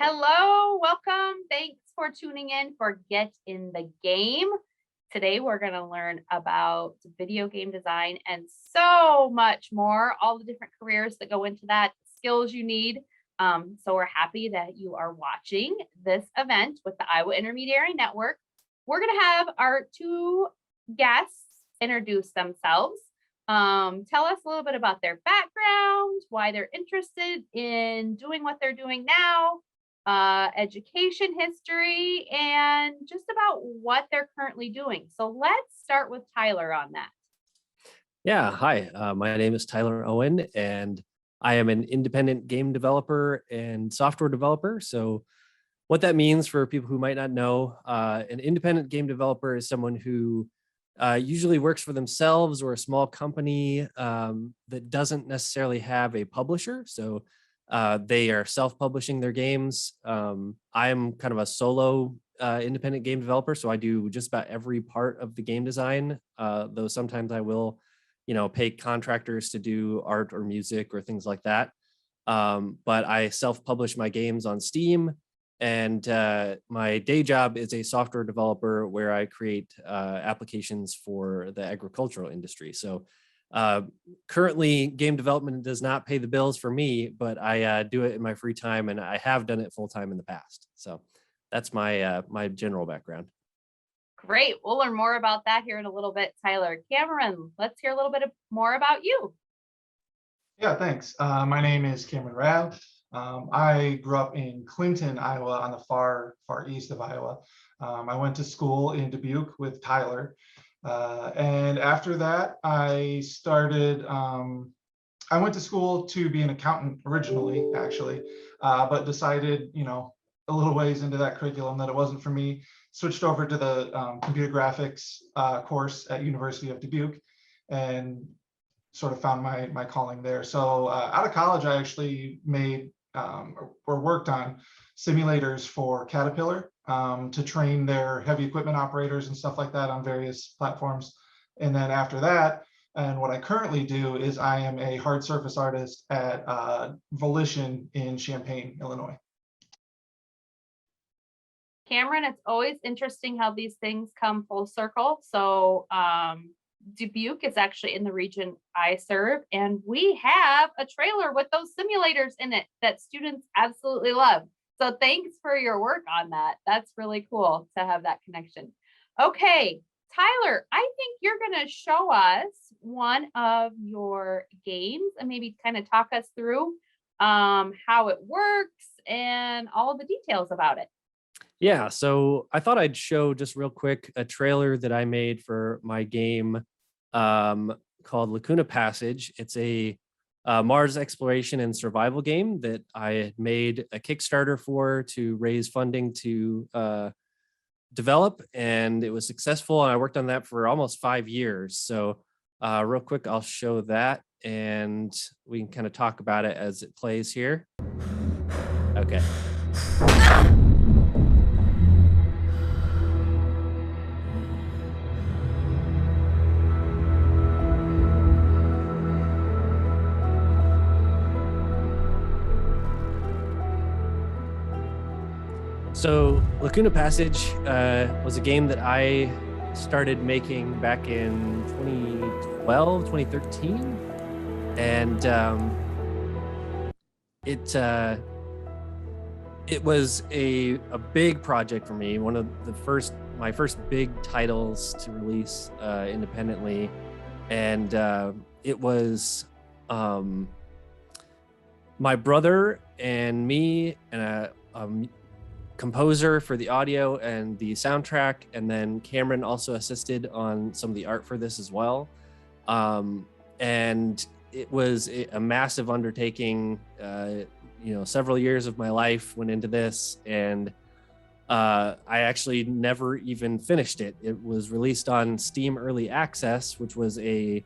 Hello, welcome. Thanks for tuning in for Get in the Game. Today, we're going to learn about video game design and so much more, all the different careers that go into that, skills you need. So, we're happy that you are watching this event with the Iowa Intermediary Network. We're going to have our two guests introduce themselves. Tell us a little bit about their background, why they're interested in doing what they're doing now, education history, and just about what they're currently doing. So let's start with Tyler on that. Yeah, hi. My name is Tyler Owen, and I am an independent game developer and software developer. So, what that means for people who might not know, an independent game developer is someone who usually works for themselves or a small company that doesn't necessarily have a publisher. So, they are self-publishing their games. I'm kind of a solo independent game developer, so I do just about every part of the game design. Though sometimes I will, pay contractors to do art or music or things like that. But I self-publish my games on Steam, and my day job is a software developer where I create applications for the agricultural industry. So currently, game development does not pay the bills for me, but I do it in my free time, and I have done it full time in the past. So that's my general background. Great. We'll learn more about that here in a little bit. Tyler, Cameron, let's hear a little bit more about you. Yeah, thanks. My name is Cameron Rav. I grew up in Clinton, Iowa, on the far east of Iowa. I went to school in Dubuque with Tyler. And after that, I went to school to be an accountant originally, actually, but decided, a little ways into that curriculum that it wasn't for me. Switched over to the computer graphics course at University of Dubuque and sort of found my calling there. So out of college, I actually made or worked on simulators for Caterpillar to train their heavy equipment operators and stuff like that on various platforms. And then after that, and what I currently do is I am a hard surface artist at Volition in Champaign, Illinois. Cameron, it's always interesting how these things come full circle. So Dubuque is actually in the region I serve, and we have a trailer with those simulators in it that students absolutely love. So thanks for your work on that. That's really cool to have that connection. Okay, Tyler, I think you're going to show us one of your games and maybe kind of talk us through how it works and all the details about it. Yeah, so I thought I'd show just real quick a trailer that I made for my game called Lacuna Passage. It's a Mars exploration and survival game that I had made a Kickstarter for to raise funding to develop, and it was successful. And I worked on that for almost 5 years. So real quick, I'll show that, and we can kind of talk about it as it plays here. Okay. So Lacuna Passage was a game that I started making back in 2012, 2013. And it was a big project for me. One of my first big titles to release independently. And it was my brother and me and a composer for the audio and the soundtrack, and then Cameron also assisted on some of the art for this as well. And it was a massive undertaking. Several years of my life went into this, and I actually never even finished it. It was released on Steam Early Access, which was if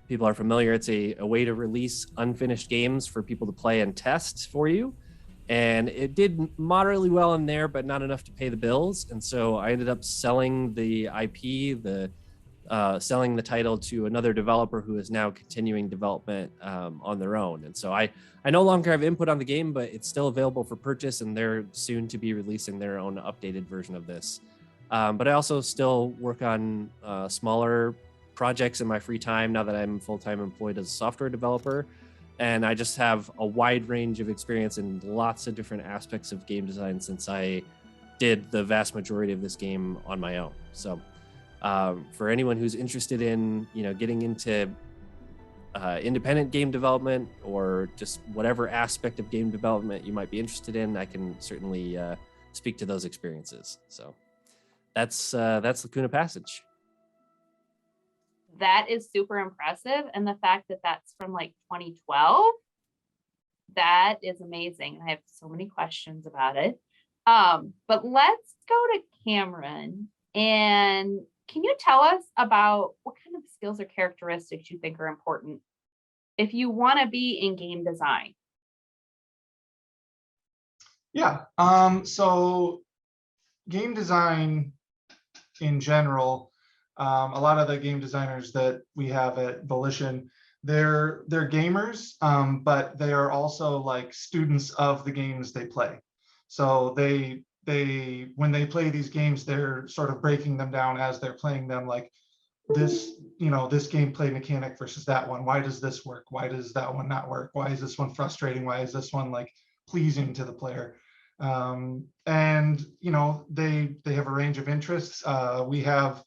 people are familiar, it's a way to release unfinished games for people to play and test for you. And it did moderately well in there, but not enough to pay the bills. And so I ended up selling the IP, the selling the title to another developer who is now continuing development on their own. And so I no longer have input on the game, but it's still available for purchase, and they're soon to be releasing their own updated version of this. But I also still work on smaller projects in my free time now that I'm full-time employed as a software developer. And I just have a wide range of experience in lots of different aspects of game design since I did the vast majority of this game on my own. So for anyone who's interested in, getting into independent game development or just whatever aspect of game development you might be interested in, I can certainly speak to those experiences. So that's Lacuna Passage. That is super impressive. And the fact that that's from like 2012, that is amazing. I have so many questions about it. But let's go to Cameron. And can you tell us about what kind of skills or characteristics you think are important if you want to be in game design? Yeah. So game design in general, a lot of the game designers that we have at Volition, they're gamers, but they are also like students of the games they play. So they when they play these games, they're sort of breaking them down as they're playing them, like this gameplay mechanic versus that one. Why does this work? Why does that one not work? Why is this one frustrating? Why is this one like pleasing to the player? And they have a range of interests. We have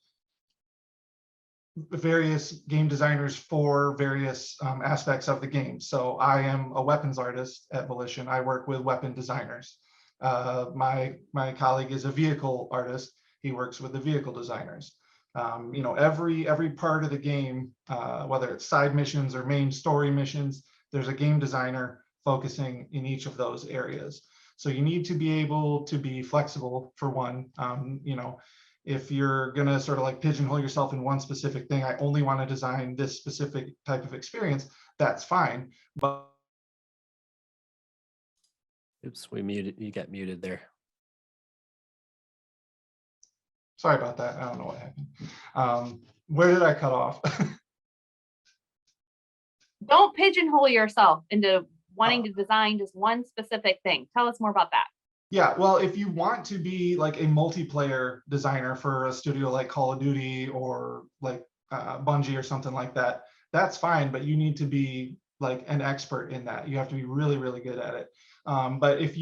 various game designers for various aspects of the game. So I am a weapons artist at Volition. I work with weapon designers. My colleague is a vehicle artist. He works with the vehicle designers. Every part of the game, whether it's side missions or main story missions, there's a game designer focusing in each of those areas. So you need to be able to be flexible for one. If you're gonna sort of like pigeonhole yourself in one specific thing, I only want to design this specific type of experience, that's fine. But Oops, you got muted there. Sorry about that. I don't know what happened. Where did I cut off? Don't pigeonhole yourself into wanting to design just one specific thing. Tell us more about that. Yeah, well, if you want to be like a multiplayer designer for a studio like Call of Duty or like Bungie or something like that, that's fine, but you need to be like an expert in that. You have to be really, really good at it. But if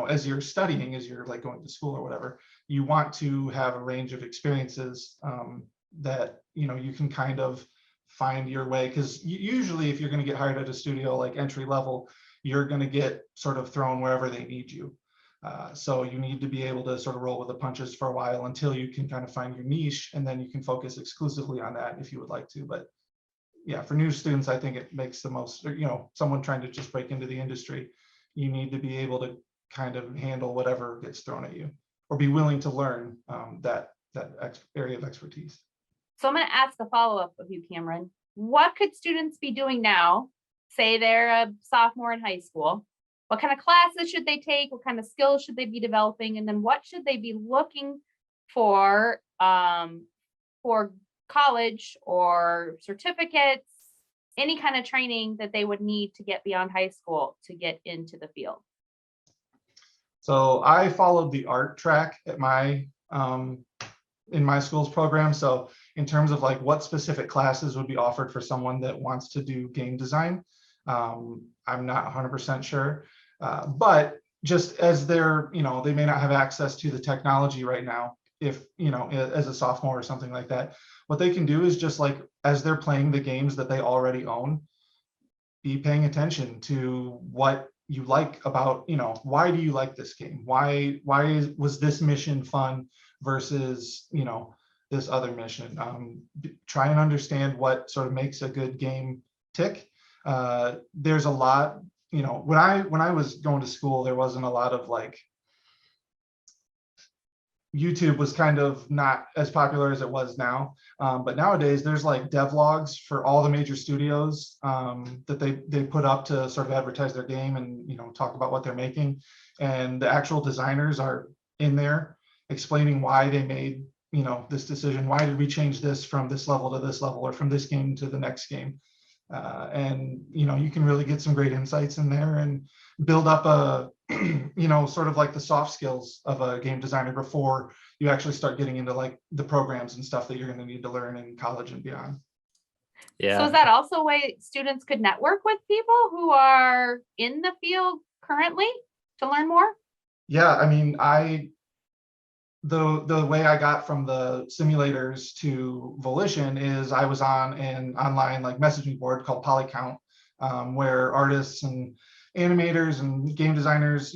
as you're studying, as you're like going to school or whatever, you want to have a range of experiences that, you can kind of find your way. Because usually if you're going to get hired at a studio like entry level, you're going to get sort of thrown wherever they need you. So you need to be able to sort of roll with the punches for a while until you can kind of find your niche, and then you can focus exclusively on that if you would like to. But yeah, for new students, I think it makes the most, someone trying to just break into the industry, you need to be able to kind of handle whatever gets thrown at you, or be willing to learn that area of expertise. So I'm going to ask a follow-up of you, Cameron. What could students be doing now? Say they're a sophomore in high school. What kind of classes should they take? What kind of skills should they be developing? And then what should they be looking for college or certificates, any kind of training that they would need to get beyond high school to get into the field? So I followed the art track at in my school's program. So in terms of like what specific classes would be offered for someone that wants to do game design, I'm not 100% sure. But just as they're, they may not have access to the technology right now, if, as a sophomore or something like that, what they can do is just like, as they're playing the games that they already own, be paying attention to what you like about, why do you like this game? Why was this mission fun versus, this other mission? Try and understand what sort of makes a good game tick. There's a lot, when I was going to school, there wasn't a lot of like, YouTube was kind of not as popular as it was now. But nowadays there's like devlogs for all the major studios that they put up to sort of advertise their game and, talk about what they're making. And the actual designers are in there explaining why they made this decision? Why did we change this from this level to this level, or from this game to the next game? And you can really get some great insights in there and build up a sort of like the soft skills of a game designer before you actually start getting into like the programs and stuff that you're going to need to learn in college and beyond. So is that also a way students could network with people who are in the field currently to learn more? Yeah, I mean, the way I got from the simulators to Volition is I was on an online like messaging board called Polycount, where artists and animators and game designers,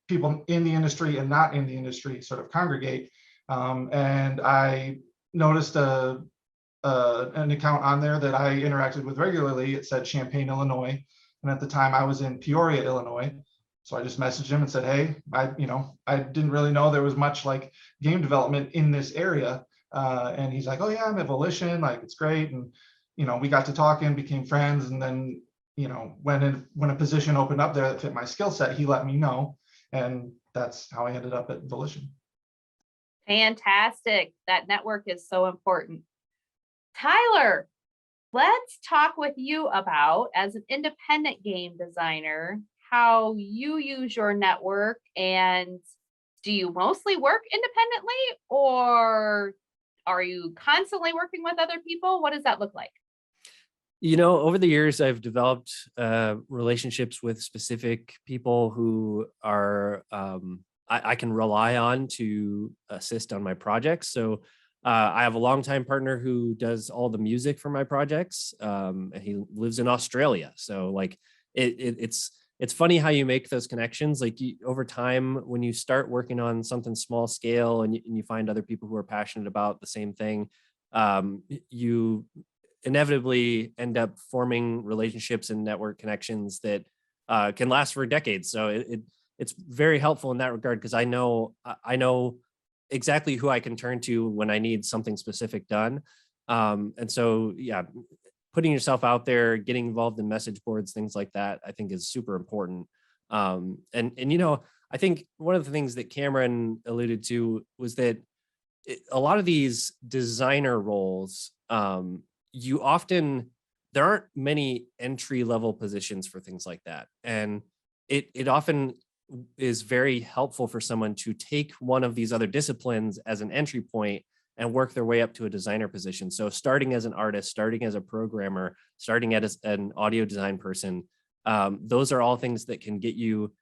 people in the industry and not in the industry sort of congregate. And I noticed an account on there that I interacted with regularly. It said Champaign, Illinois. And at the time I was in Peoria, Illinois. So I just messaged him and said, hey, I didn't really know there was much like game development in this area. And he's like, oh yeah, I'm at Volition, like it's great. And, we got to talking, became friends. And then, when a position opened up there that fit my skill set, he let me know. And that's how I ended up at Volition. Fantastic. That network is so important. Tyler, let's talk with you about, as an independent game designer, how you use your network. And do you mostly work independently, or are you constantly working with other people? What does that look like? Over the years, I've developed relationships with specific people who are I can rely on to assist on my projects. So I have a longtime partner who does all the music for my projects, and he lives in Australia. So like it's funny how you make those connections. Like over time, when you start working on something small scale and you find other people who are passionate about the same thing, you inevitably end up forming relationships and network connections that can last for decades. So it's very helpful in that regard, because I know exactly who I can turn to when I need something specific done. And so, yeah, putting yourself out there, getting involved in message boards, things like that, I think is super important. And I think one of the things that Cameron alluded to was that a lot of these designer roles, there aren't many entry level positions for things like that. And it often is very helpful for someone to take one of these other disciplines as an entry point and work their way up to a designer position. So starting as an artist, starting as a programmer, starting as an audio design person, those are all things that can get you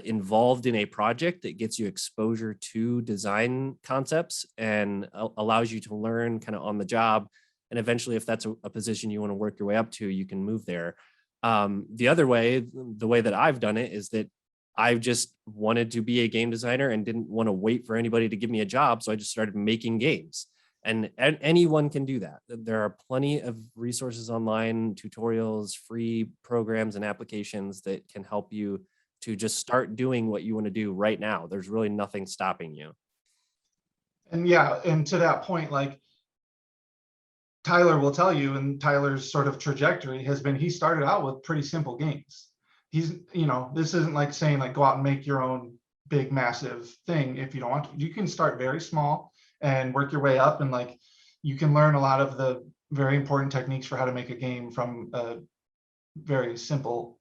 involved in a project that gets you exposure to design concepts and allows you to learn kind of on the job. And eventually, if that's a position you want to work your way up to, you can move there. The other way, the way that I've done it, is that I've just wanted to be a game designer and didn't want to wait for anybody to give me a job. So I just started making games, and anyone can do that. There are plenty of resources online, tutorials, free programs and applications that can help you to just start doing what you want to do right now. There's really nothing stopping you. And yeah, and to that point, like Tyler will tell you, and Tyler's sort of trajectory has been, he started out with pretty simple games. He's, this isn't like saying like go out and make your own big massive thing if you don't want to. You can start very small and work your way up, and like you can learn a lot of the very important techniques for how to make a game from a very simple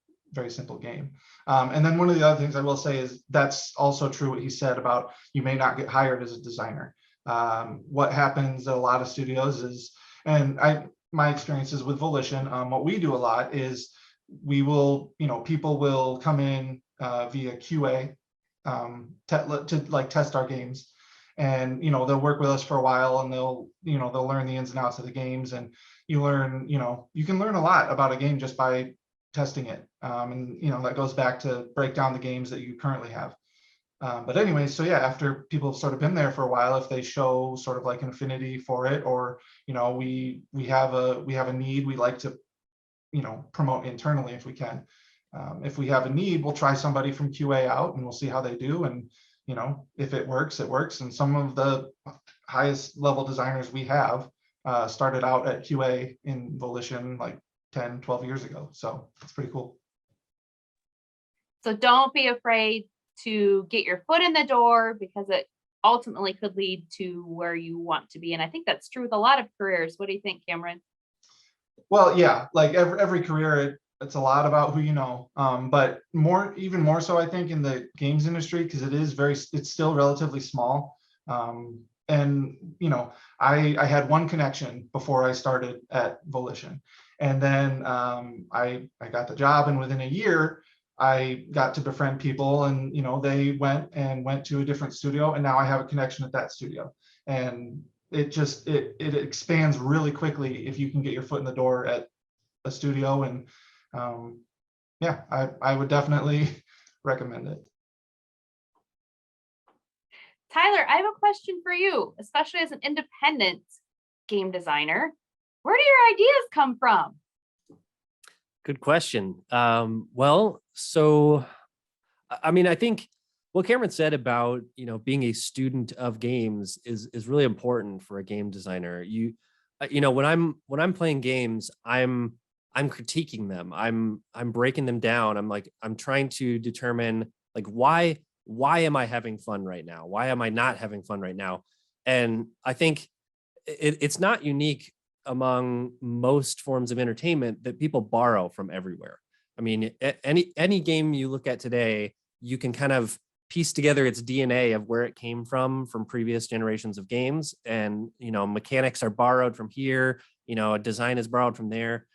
game. And then one of the other things I will say is that's also true what he said about you may not get hired as a designer. What happens at a lot of studios is, and my experiences with Volition, what we do a lot is we will, people will come in via QA to like test our games, and they'll work with us for a while, and they'll learn the ins and outs of the games, and you can learn a lot about a game just by testing it. And that goes back to break down the games that you currently have. But anyway, so yeah, after people have sort of been there for a while, if they show sort of like an affinity for it, or we have a need, we like to promote internally if we can. If we have a need, we'll try somebody from QA out and we'll see how they do. And if it works, it works. And some of the highest level designers we have started out at QA in Volition like 10, 12 years ago. So it's pretty cool. So don't be afraid to get your foot in the door, because it ultimately could lead to where you want to be. And I think that's true with a lot of careers. What do you think, Cameron? Well, yeah, like every career, it's a lot about who you know. But even more so, I think, in the games industry, because it's still relatively small. And I had one connection before I started at Volition, and then I got the job, and within a year, I got to befriend people, and they went to a different studio, and now I have a connection at that studio, and it expands really quickly if you can get your foot in the door at a studio. And yeah, I would definitely recommend it. Tyler, I have a question for you, especially as an independent game designer. Where do your ideas come from? Good question. Well, so I mean, I think what Cameron said about being a student of games is really important for a game designer. When I'm playing games, I'm critiquing them. I'm breaking them down. I'm trying to determine, like, why am I having fun right now? Why am I not having fun right now? And I think it's not unique among most forms of entertainment that people borrow from everywhere. I mean, any game you look at today, you can kind of piece together its DNA of where it came from previous generations of games. And mechanics are borrowed from here, design is borrowed from there.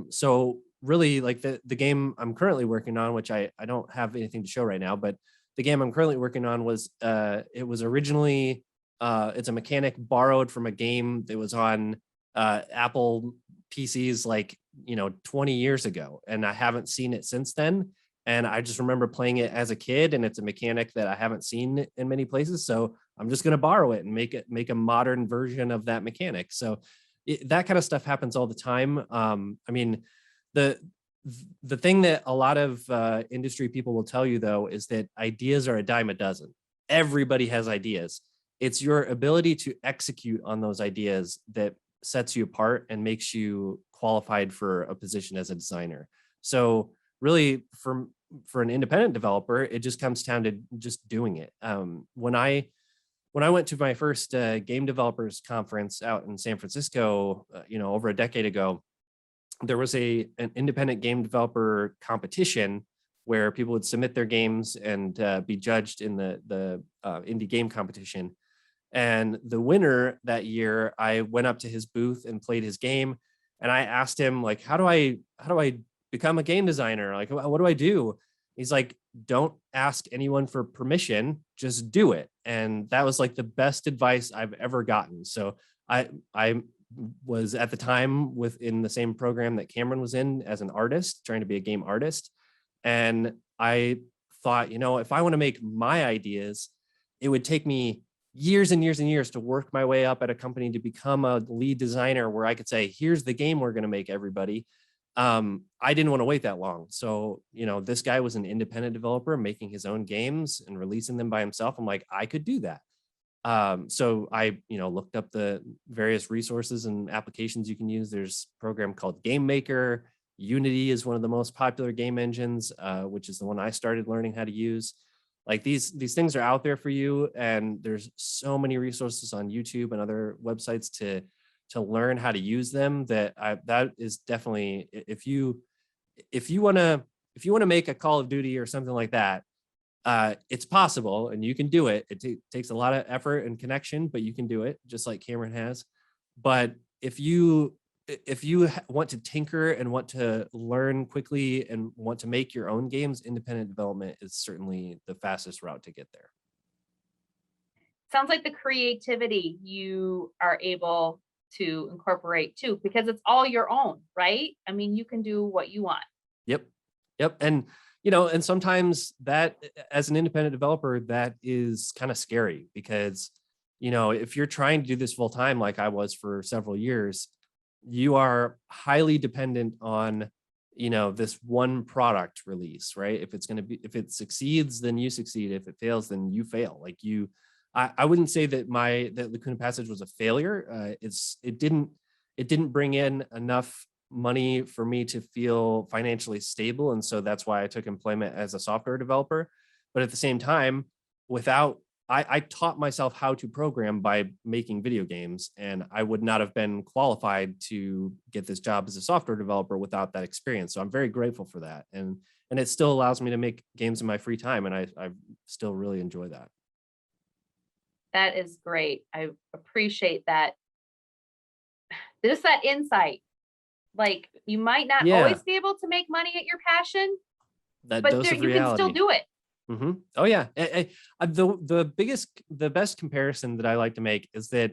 So really, like, the game I'm currently working on, which I don't have anything to show right now, but the game I'm currently working on was it was originally it's a mechanic borrowed from a game that was on Apple PCs, like 20 years ago, and I haven't seen it since then. And I just remember playing it as a kid, and it's a mechanic that I haven't seen in many places. So I'm just going to borrow it and make a modern version of that mechanic. So that kind of stuff happens all the time. I mean, the thing that a lot of industry people will tell you, though, is that ideas are a dime a dozen. Everybody has ideas. It's your ability to execute on those ideas that sets you apart and makes you qualified for a position as a designer. So really, for an independent developer, it just comes down to just doing it. When I went to my first game developers conference out in San Francisco, over a decade ago, there was an independent game developer competition where people would submit their games and be judged in the indie game competition. And the winner that year, I went up to his booth and played his game, and I asked him, like, how do I become a game designer? Like, what do I do? He's like, don't ask anyone for permission, just do it. And that was like the best advice I've ever gotten. So I was at the time within the same program that Cameron was in as an artist, trying to be a game artist. And I thought, if I want to make my ideas, it would take me years and years and years to work my way up at a company to become a lead designer where I could say, here's the game we're going to make, everybody. I didn't want to wait that long. So, this guy was an independent developer making his own games and releasing them by himself. I'm like, I could do that. So I, looked up the various resources and applications you can use. There's a program called Game Maker. Unity is one of the most popular game engines, which is the one I started learning how to use. Like, these things are out there for you, and there's so many resources on YouTube and other websites to learn how to use them. That is definitely, if you want to make a Call of Duty or something like that, it's possible and you can do it. It takes a lot of effort and connection, but you can do it, just like Cameron has. But if you want to tinker and want to learn quickly and want to make your own games, independent development is certainly the fastest route to get there. Sounds like the creativity you are able to incorporate too, because it's all your own, right? I mean, you can do what you want. Yep. And and sometimes that, as an independent developer, that is kind of scary because, if you're trying to do this full time, like I was for several years, you are highly dependent on, this one product release, right? If it succeeds, then you succeed. If it fails, then you fail. Like, I wouldn't say that that Lacuna Passage was a failure. It didn't bring in enough money for me to feel financially stable, and so that's why I took employment as a software developer. But at the same time, without I taught myself how to program by making video games, and I would not have been qualified to get this job as a software developer without that experience. So I'm very grateful for that. And it still allows me to make games in my free time. And I still really enjoy that. That is great. I appreciate that. Just that insight. Like, you might not Yeah, always be able to make money at your passion, that but dose there of you can still reality. do it. Oh yeah. The best comparison that I like to make is that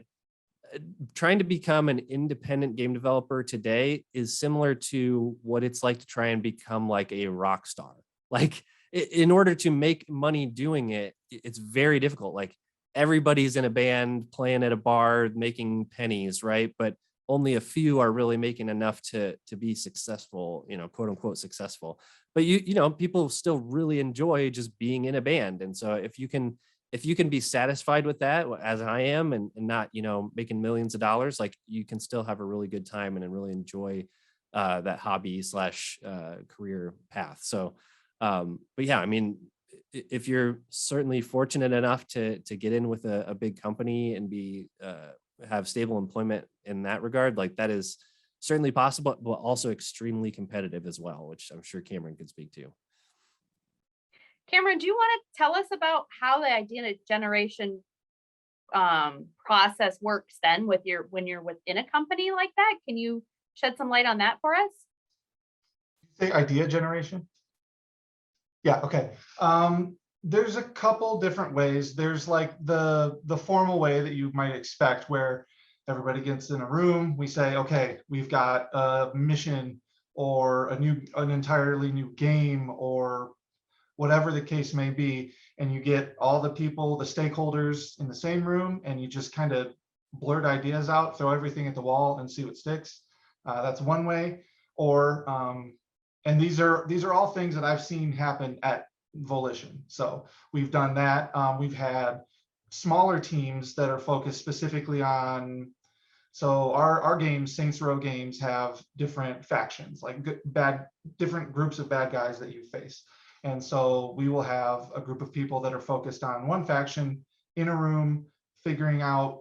trying to become an independent game developer today is similar to what it's like to try and become like a rock star. Like in order to make money doing it, it's very difficult. Like everybody's in a band playing at a bar making pennies, right? But only a few are really making enough to be successful, quote unquote successful. But people still really enjoy just being in a band. And so if you can be satisfied with that, as I am, and not, making millions of dollars, like you can still have a really good time and really enjoy that hobby slash career path. So, but yeah, I mean, if you're certainly fortunate enough to get in with a big company and be have stable employment in that regard, like that is certainly possible, but also extremely competitive as well, which I'm sure Cameron could speak to. Cameron, do you want to tell us about how the idea generation process works then when you're within a company like that? Can you shed some light on that for us? Say idea generation? Yeah, okay. There's a couple different ways. There's like the formal way that you might expect, where everybody gets in a room. We say, okay, we've got a mission or an entirely new game or whatever the case may be, and you get all the people, the stakeholders in the same room, and you just kind of blurt ideas out, throw everything at the wall and see what sticks. That's one way. Or and these are all things that I've seen happen at Volition. So we've done that. We've had smaller teams that are focused specifically on, so our games, Saints Row games, have different factions, like different groups of bad guys that you face. And so we will have a group of people that are focused on one faction in a room, figuring out,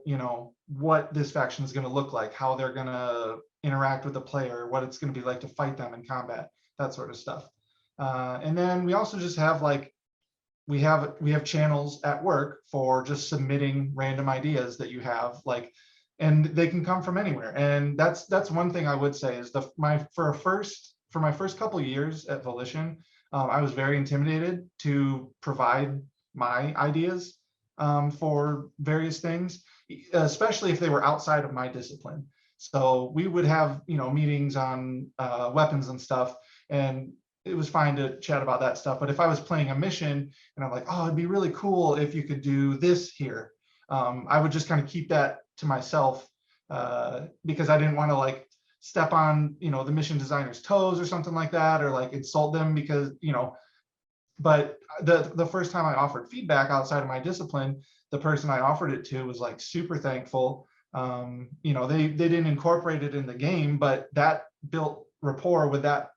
what this faction is going to look like, how they're going to interact with the player, what it's going to be like to fight them in combat, that sort of stuff. And then we also just have we have channels at work for just submitting random ideas that you have, and they can come from anywhere. And that's one thing I would say is for my first couple of years at Volition, I was very intimidated to provide my ideas for various things, especially if they were outside of my discipline. So we would have, meetings on weapons and stuff, and it was fine to chat about that stuff. But if I was playing a mission and I'm like, oh, it'd be really cool if you could do this here, I would just kind of keep that to myself because I didn't want to step on, the mission designer's toes or something like that, or insult them because, but the first time I offered feedback outside of my discipline, the person I offered it to was super thankful. They didn't incorporate it in the game, but that built rapport with that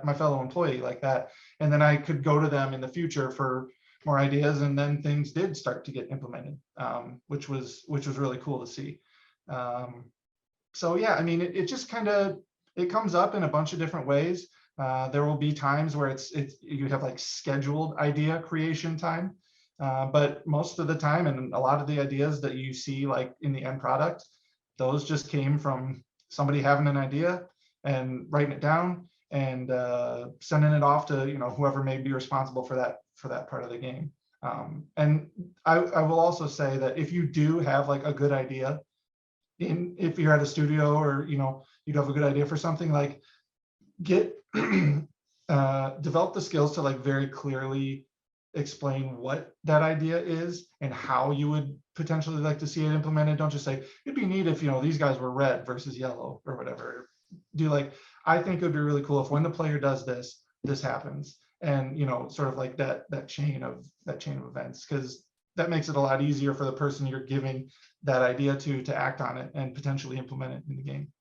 my fellow employee like that. And then I could go to them in the future for more ideas. And then things did start to get implemented, which was really cool to see. So yeah, I mean, it just it comes up in a bunch of different ways. There will be times where you have scheduled idea creation time. But most of the time, and a lot of the ideas that you see in the end product, those just came from somebody having an idea and writing it down and sending it off to whoever may be responsible for that part of the game. And I will also say that if you do have a good idea, if you're at a studio or you'd have a good idea for something, get develop the skills to very clearly explain what that idea is and how you would potentially like to see it implemented. Don't just say it'd be neat if these guys were red versus yellow or whatever. Do I think it would be really cool if when the player does this, this happens, and sort of that chain of events, because that makes it a lot easier for the person you're giving that idea to act on it and potentially implement it in the game.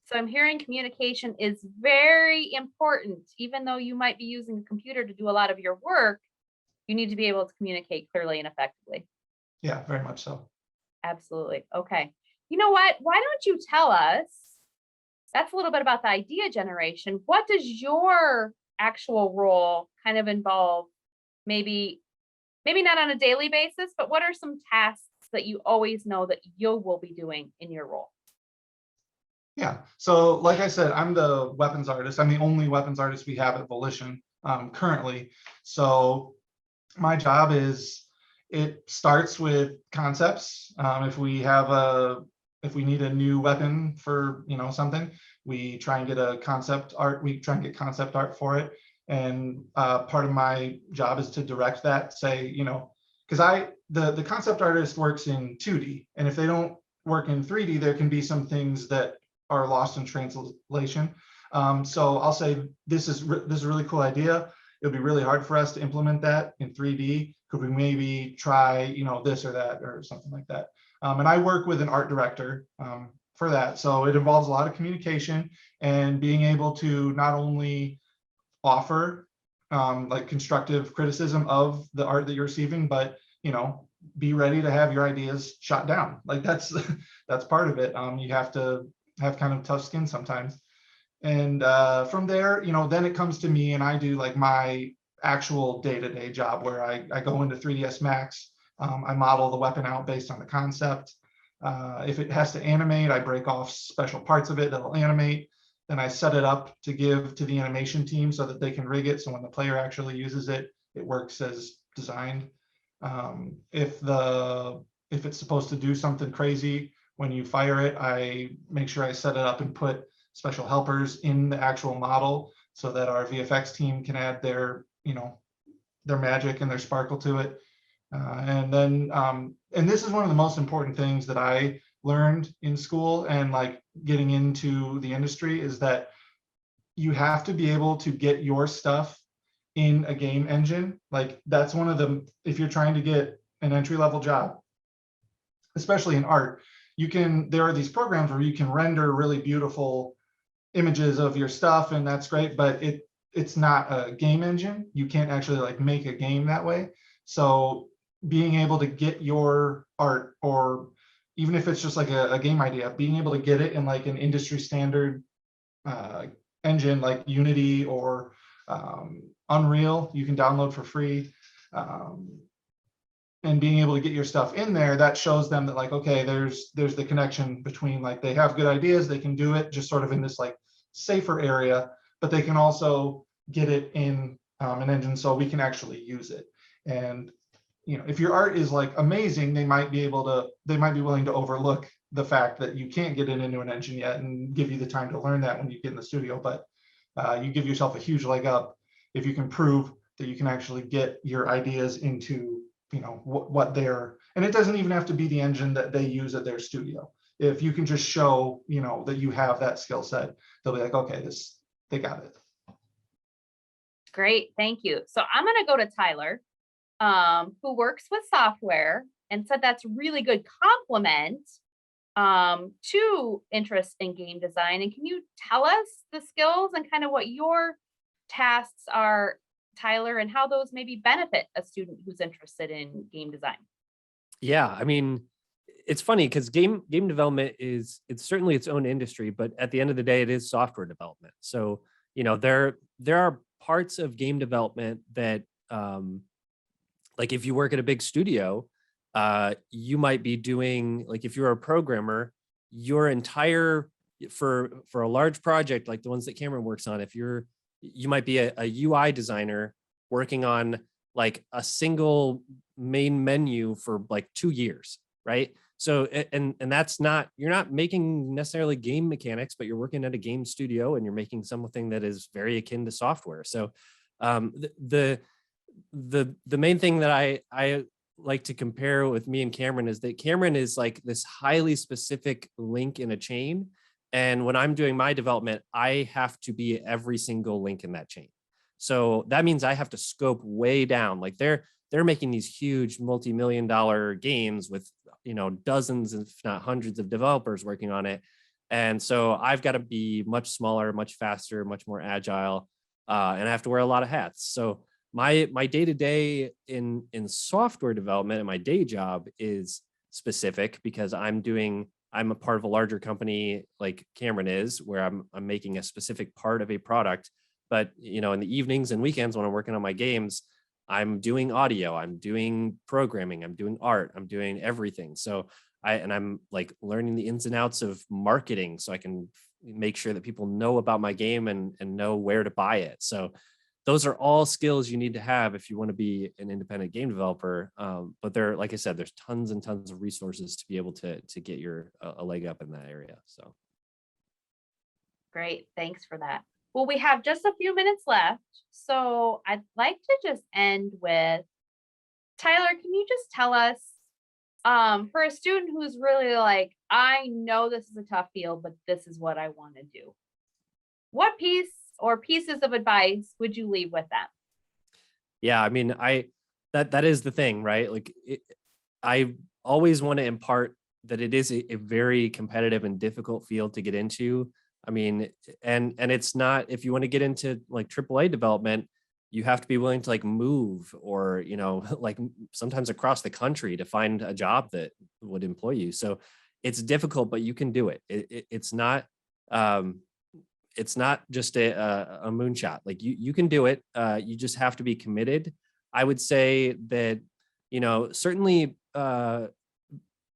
So I'm hearing communication is very important, even though you might be using a computer to do a lot of your work. You need to be able to communicate clearly and effectively. Yeah, very much so. Absolutely. Okay. You know what? Why don't you tell us? That's a little bit about the idea generation. What does your actual role kind of involve? Maybe not on a daily basis, but what are some tasks that you always know that you will be doing in your role? Yeah. So like I said, I'm the weapons artist. I'm the only weapons artist we have at Volition currently. So my job is, it starts with concepts. If we need a new weapon for, something, we try and get a concept art. We try and get concept art for it. And part of my job is to direct that, say, because the concept artist works in 2D, and if they don't work in 3D, there can be some things that are lost in translation. So I'll say, this is a really cool idea. It'll be really hard for us to implement that in 3D. Could we maybe try, this or that or something like that? And I work with an art director for that. So it involves a lot of communication and being able to not only offer like constructive criticism of the art that you're receiving, but, be ready to have your ideas shot down. Like that's that's part of it. You have to have kind of tough skin sometimes. And from there, then it comes to me and I do like my actual day-to-day job where I go into 3ds Max. I model the weapon out based on the concept. If it has to animate, I break off special parts of it that'll animate. Then I set it up to give to the animation team so that they can rig it. So when the player actually uses it, it works as designed. If it's supposed to do something crazy when you fire it, I make sure I set it up and put special helpers in the actual model so that our VFX team can add their magic and their sparkle to it. And this is one of the most important things that I learned in school and like getting into the industry, is that you have to be able to get your stuff in a game engine. Like that's one of the, if you're trying to get an entry-level job, especially in art, there are these programs where you can render really beautiful images of your stuff, and that's great, but it's not a game engine. You can't actually like make a game that way. So being able to get your art, or even if it's just like a game idea, being able to get it in like an industry standard engine like Unity or Unreal, you can download for free. And being able to get your stuff in there, that shows them that like, okay, there's the connection between like, they have good ideas, they can do it just sort of in this like safer area, but they can also get it in an engine so we can actually use it. And if your art is like amazing, they might be willing to overlook the fact that you can't get it into an engine yet and give you the time to learn that when you get in the studio. But you give yourself a huge leg up if you can prove that you can actually get your ideas into what they're, and it doesn't even have to be the engine that they use at their studio. If you can just show that you have that skill set, they'll be like, okay, they got it. Great, thank you. So I'm going to go to Tyler, who works with software, and said that's really good compliment to interest in game design. And can you tell us the skills and kind of what your tasks are, Tyler, and how those maybe benefit a student who's interested in game design? Yeah, I mean, it's funny because game development it's certainly its own industry, but at the end of the day, it is software development. So there are parts of game development that like if you work at a big studio, you might be doing, like if you're a programmer, your entire, for a large project like the ones that Cameron works on, you might be a UI designer working on like a single main menu for like 2 years, right? So, and that's not, you're not making necessarily game mechanics, but you're working at a game studio and you're making something that is very akin to software. So the main thing that I like to compare with me and Cameron is that Cameron is like this highly specific link in a chain. And when I'm doing my development, I have to be every single link in that chain. So that means I have to scope way down. Like they're making these huge multi-million-dollar games with, dozens, if not hundreds of developers working on it. And so I've got to be much smaller, much faster, much more agile. And I have to wear a lot of hats. So my day-to-day in software development and my day job is specific because I'm a part of a larger company like Cameron is, where I'm making a specific part of a product. But in the evenings and weekends when I'm working on my games, I'm doing audio, I'm doing programming, I'm doing art, I'm doing everything. So I'm like learning the ins and outs of marketing so I can make sure that people know about my game and know where to buy it. So those are all skills you need to have if you want to be an independent game developer. But like I said, there's tons and tons of resources to be able to get your a leg up in that area. So Great. Thanks for that. Well, we have just a few minutes left. So I'd like to just end with Tyler, can you just tell us, for a student who's really like, I know this is a tough field, but this is what I want to do. What piece or pieces of advice would you leave with them? yeah, I mean, that is the thing, right? Like I always want to impart that it is a very competitive and difficult field to get into. I mean, and it's not, if you want to get into like AAA development, you have to be willing to like move or, like sometimes across the country to find a job that would employ you. So it's difficult, but you can do it. Um, it's not just a moonshot. Like you can do it. You just have to be committed. I would say that, certainly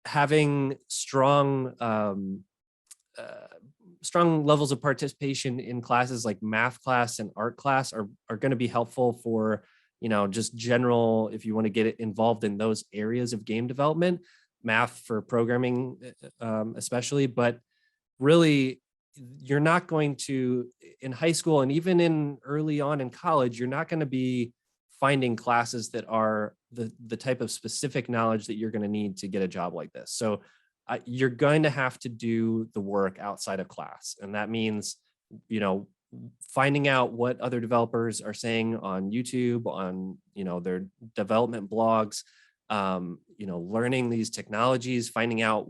having strong levels of participation in classes like math class and art class are going to be helpful for, just general, if you want to get involved in those areas of game development, math for programming, especially. But really, you're not going to, in high school and even in early on in college, you're not going to be finding classes that are the type of specific knowledge that you're going to need to get a job like this. So you're going to have to do the work outside of class. And that means, finding out what other developers are saying on YouTube, on, their development blogs, learning these technologies, finding out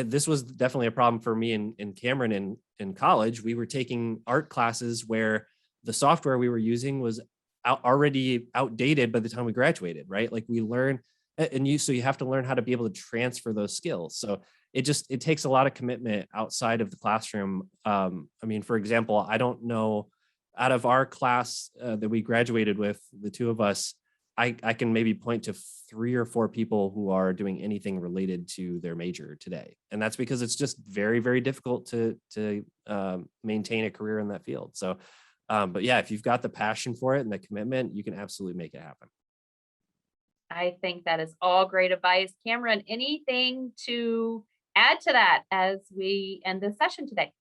this was definitely a problem for me and Cameron in college. We were taking art classes where the software we were using was already outdated by the time we graduated, right? Like we learn, so you have to learn how to be able to transfer those skills. So it takes a lot of commitment outside of the classroom. I mean, for example, I don't know, out of our class that we graduated with, the two of us, I can maybe point to 3 or 4 people who are doing anything related to their major today. And that's because it's just very, very difficult to maintain a career in that field. So, but yeah, if you've got the passion for it and the commitment, you can absolutely make it happen. I think that is all great advice. Cameron, anything to add to that as we end this session today?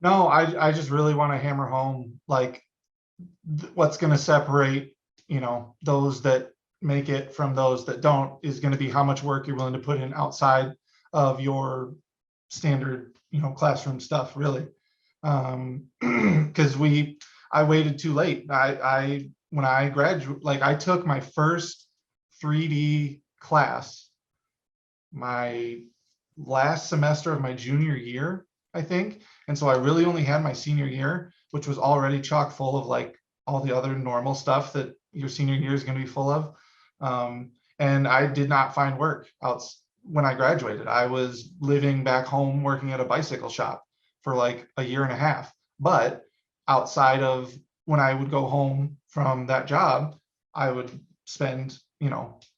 No, I just really want to hammer home like what's going to separate, those that make it from those that don't is going to be how much work you're willing to put in outside of your standard, classroom stuff, really. Because I waited too late. When I graduated, like I took my first 3D class my last semester of my junior year, I think. And so I really only had my senior year, which was already chock full of like all the other normal stuff that your senior year is going to be full of. And I did not find work when I graduated. I was living back home working at a bicycle shop for like a year and a half. But outside of when I would go home from that job, I would spend,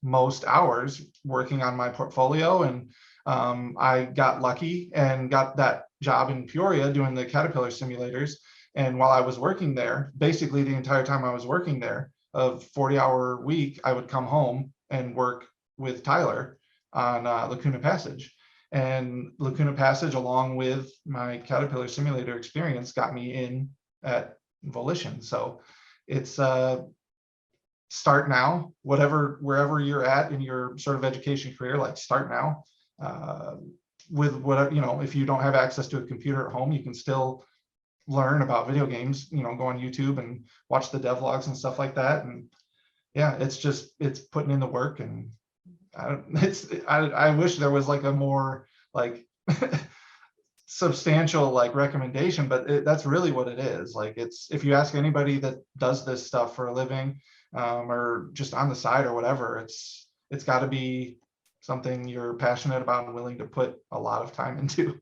most hours working on my portfolio. And I got lucky and got that job in Peoria doing the Caterpillar simulators. And while I was working there, basically the entire time I was working there, a 40-hour week, I would come home and work with Tyler on Lacuna Passage. And Lacuna Passage, along with my Caterpillar simulator experience, got me in at Volition. So it's start now, wherever you're at in your sort of education career, like start now. With what, if you don't have access to a computer at home, you can still learn about video games, go on YouTube and watch the devlogs and stuff like that. And yeah, it's putting in the work. And I wish there was like a more like substantial like recommendation, but that's really what it is. Like, it's, if you ask anybody that does this stuff for a living, or just on the side or whatever, it's got to be something you're passionate about and willing to put a lot of time into.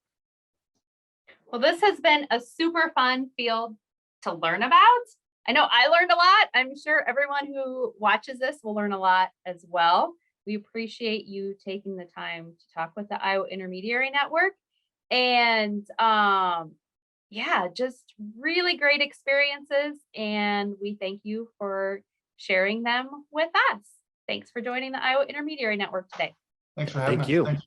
Well, this has been a super fun field to learn about. I know I learned a lot. I'm sure everyone who watches this will learn a lot as well. We appreciate you taking the time to talk with the Iowa Intermediary Network. And yeah, just really great experiences. And we thank you for sharing them with us. Thanks for joining the Iowa Intermediary Network today. Thanks for having Thank us. you. Thanks.